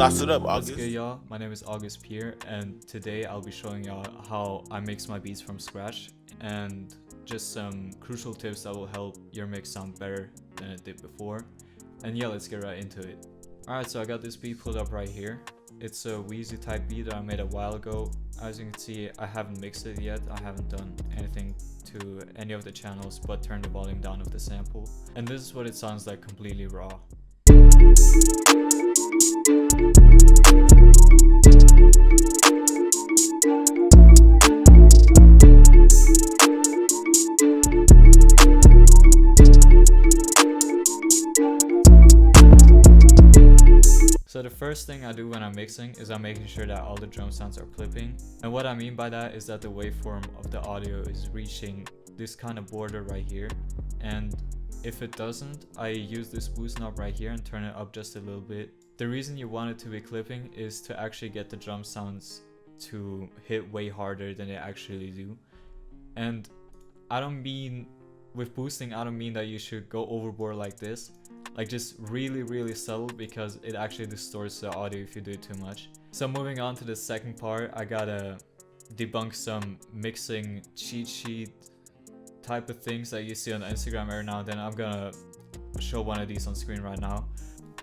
Sauce it up, What's August. good, y'all? My name is Awgust Pierre, and today I'll be showing y'all how I mix my beats from scratch and just some crucial tips that will help your mix sound better than it did before. And yeah, let's get right into it. Alright, so I got this beat pulled up right here. It's a Wheezy type beat that I made a while ago. As you can see, I haven't mixed it yet. I haven't done anything to any of the channels but turned the volume down of the sample. And this is what it sounds like completely raw. So the first thing I do when I'm mixing is I'm making sure that all the drum sounds are clipping. And what I mean by that is that the waveform of the audio is reaching this kind of border right here. And if it doesn't, I use this boost knob right here and turn it up just a little bit. The reason you want it to be clipping is to actually get the drum sounds to hit way harder than they actually do. And I don't mean, with boosting, I don't mean that you should go overboard like this. Like just really subtle, because it actually distorts the audio if you do it too much. So moving on to the second part, I gotta debunk some mixing cheat sheet type of things that you see on Instagram every now and then. I'm gonna show one of these on screen right now.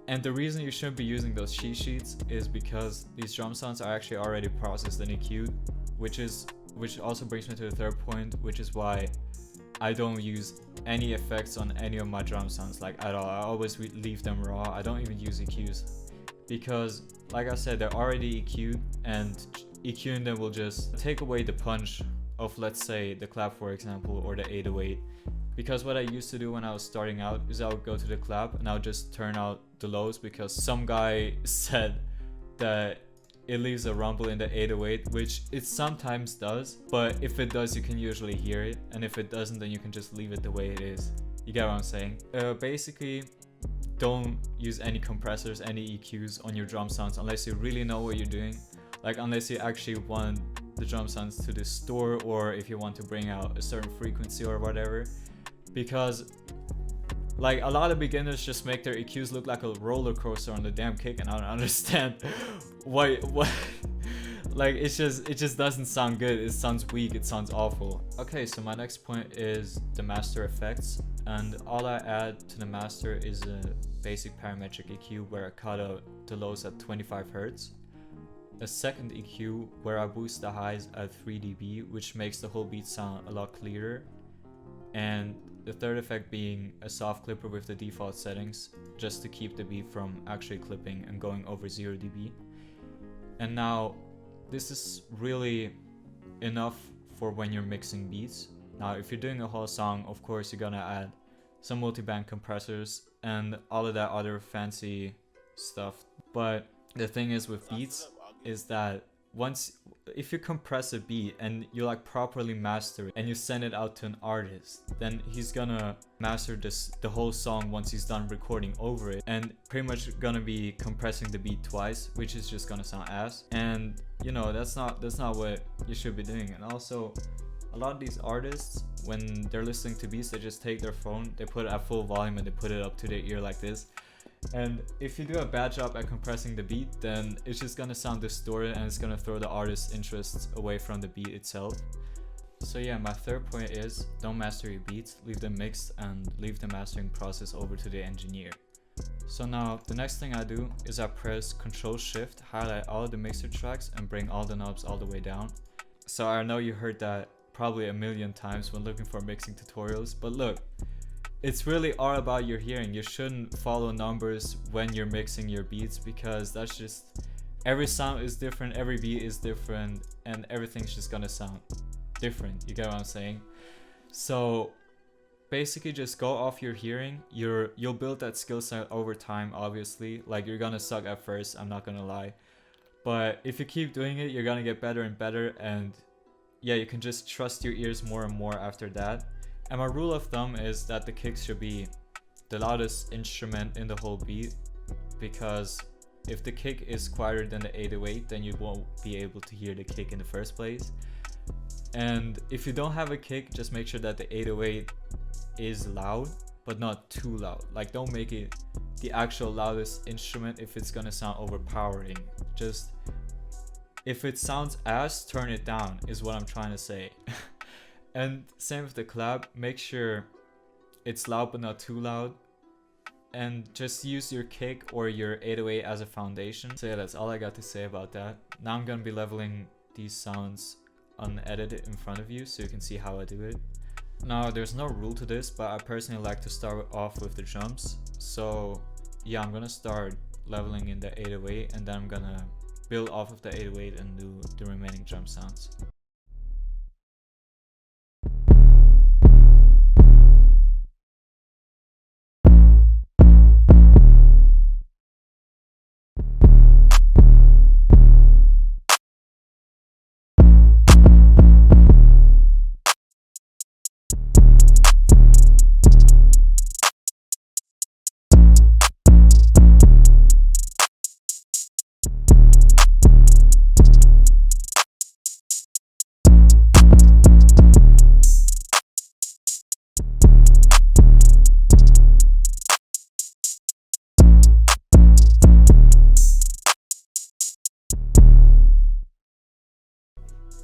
And the reason you shouldn't be using those cheat sheets is because these drum sounds are actually already processed and EQ'd, which also brings me to the third point, which is why I don't use any effects on any of my drum sounds, like at all. I always leave them raw. I don't even use EQs because, like I said, they're already EQ'd, and EQing them will just take away the punch of, let's say, the clap, for example, or the 808. Because what I used to do when I was starting out is I would go to the clap and I would just turn out the lows, because some guy said that it leaves a rumble in the 808, which it sometimes does, but if it does, you can usually hear it, and if it doesn't, then you can just leave it the way it is. You get what I'm saying? Basically, don't use any compressors, any EQs on your drum sounds unless you really know what you're doing. Like unless you actually want the drum sounds to distort, or if you want to bring out a certain frequency or whatever. Because like a lot of beginners just make their EQs look like a roller coaster on the damn kick, and I don't understand why like it just doesn't sound good. It sounds weak, it sounds awful. Okay, so my next point is the master effects, and all I add to the master is a basic parametric EQ where I cut out the lows at 25 hertz, a second EQ where I boost the highs at 3 dB, which makes the whole beat sound a lot clearer, and the third effect being a soft clipper with the default settings, just to keep the beat from actually clipping and going over 0 dB. And now, this is really enough for when you're mixing beats. Now, if you're doing a whole song, of course you're gonna add some multi-band compressors and all of that other fancy stuff. But the thing is with beats is that if you compress a beat and you like properly master it and you send it out to an artist, then he's gonna master the whole song once he's done recording over it, and pretty much gonna be compressing the beat twice, which is just gonna sound ass. And you know, that's not what you should be doing. And also, a lot of these artists, when they're listening to beats, they just take their phone, they put it at full volume and they put it up to their ear like this. And if you do a bad job at compressing the beat, then it's just gonna sound distorted and it's gonna throw the artist's interests away from the beat itself. So yeah, my third point is don't master your beats, leave them mixed and leave the mastering process over to the engineer. So now the next thing I do is I press Ctrl Shift, highlight all of the mixer tracks and bring all the knobs all the way down. So I know you heard that probably a million times when looking for mixing tutorials, but look, it's really all about your hearing. You shouldn't follow numbers when you're mixing your beats, because that's just, every sound is different, every beat is different, and everything's just gonna sound different. You get what I'm saying? So basically just go off your hearing. You'll build that skill set over time, obviously. Like, you're gonna suck at first, I'm not gonna lie, but if you keep doing it, you're gonna get better and better, and yeah, you can just trust your ears more and more after that. And my rule of thumb is that the kick should be the loudest instrument in the whole beat, because if the kick is quieter than the 808, then you won't be able to hear the kick in the first place. And if you don't have a kick, just make sure that the 808 is loud, but not too loud. Like, don't make it the actual loudest instrument if it's gonna sound overpowering. Just if it sounds ass, turn it down is what I'm trying to say. And same with the clap, make sure it's loud but not too loud, and just use your kick or your 808 as a foundation. So yeah, that's all I got to say about that. Now I'm gonna be leveling these sounds unedited in front of you so you can see how I do it. Now there's no rule to this, but I personally like to start off with the drums. So yeah, I'm gonna start leveling in the 808 and then I'm gonna build off of the 808 and do the remaining drum sounds.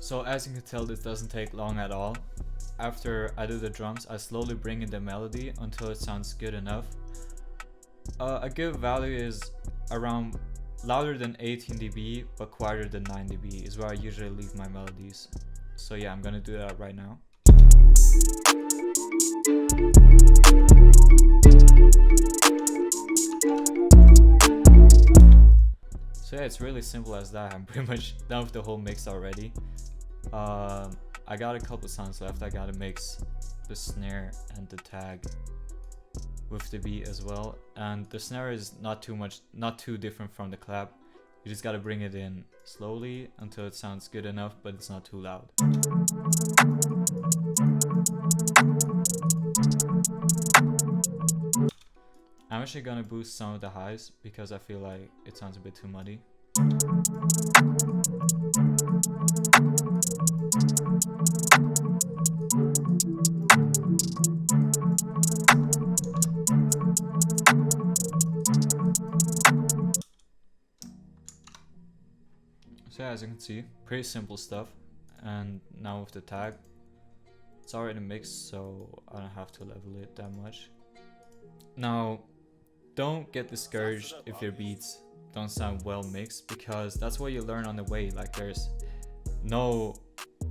So as you can tell, this doesn't take long at all. After I do the drums, I slowly bring in the melody until it sounds good enough. A good value is around louder than 18 dB but quieter than 9 dB is where I usually leave my melodies. So yeah, I'm gonna do that right now. So yeah, it's really simple as that. I'm pretty much done with the whole mix already. I got a couple sounds left. I gotta mix the snare and the tag with the beat as well. And the snare is not too different from the clap. You just gotta bring it in slowly until it sounds good enough, but it's not too loud. I'm actually gonna boost some of the highs because I feel like it sounds a bit too muddy. So yeah, as you can see, pretty simple stuff. And now with the tag, it's already mixed, so I don't have to level it that much. Now, don't get discouraged if your beats don't sound well mixed, because that's what you learn on the way. Like, there's no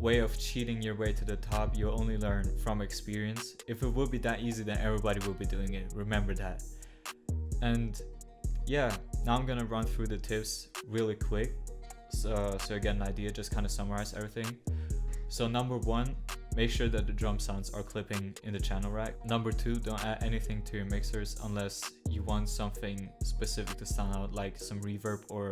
way of cheating your way to the top. You only learn from experience. If it would be that easy, then everybody would be doing it. Remember that. And yeah, now I'm gonna run through the tips really quick, so you get an idea, just kind of summarize everything. So number 1, make sure that the drum sounds are clipping in the channel rack. Number 2, don't add anything to your mixers unless you want something specific to stand out, like some reverb or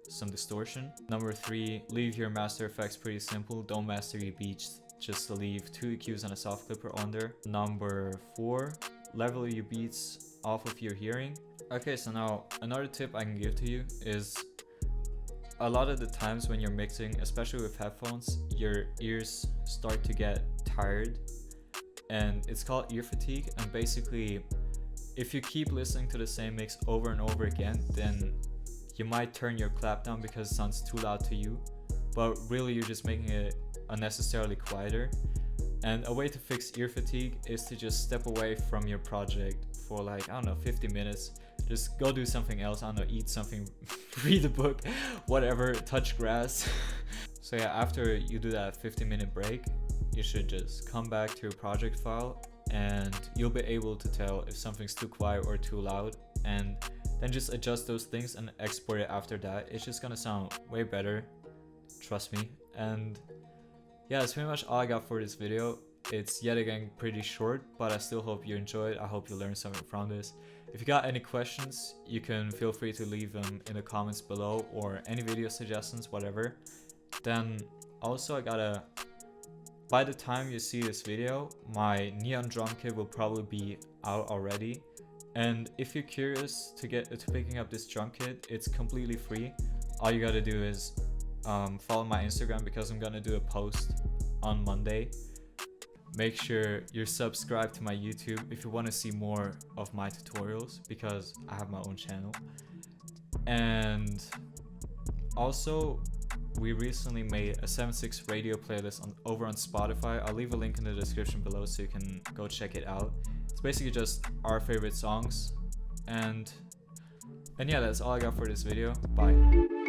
some distortion. Number 3, leave your master effects pretty simple. Don't master your beats, just leave 2 EQs and a soft clipper on there. Number 4, level your beats off of your hearing. Okay, so now another tip I can give to you is, a lot of the times when you're mixing, especially with headphones, your ears start to get tired, and it's called ear fatigue. And basically, if you keep listening to the same mix over and over again, then you might turn your clap down because it sounds too loud to you, but really you're just making it unnecessarily quieter. And a way to fix ear fatigue is to just step away from your project for like, I don't know, 50 minutes. Just go do something else. I don't know, eat something, read a book, whatever, touch grass. So yeah, after you do that 50-minute break, you should just come back to your project file and you'll be able to tell if something's too quiet or too loud, and then just adjust those things and export it after that. It's just gonna sound way better, trust me. And yeah, that's pretty much all I got for this video. It's yet again pretty short, but I still hope you enjoyed. I hope you learned something from this. If you got any questions, you can feel free to leave them in the comments below, or any video suggestions, whatever. Then also by the time you see this video, my neon drum kit will probably be out already. And if you're curious to picking up this drum kit, it's completely free. All you gotta do is follow my Instagram, because I'm gonna do a post on Monday make sure you're subscribed to my YouTube if you want to see more of my tutorials, because I have my own channel. And also, we recently made a 7/6 radio playlist over on Spotify. I'll leave a link in the description below so you can go check it out. It's basically just our favorite songs. And yeah, that's all I got for this video. Bye.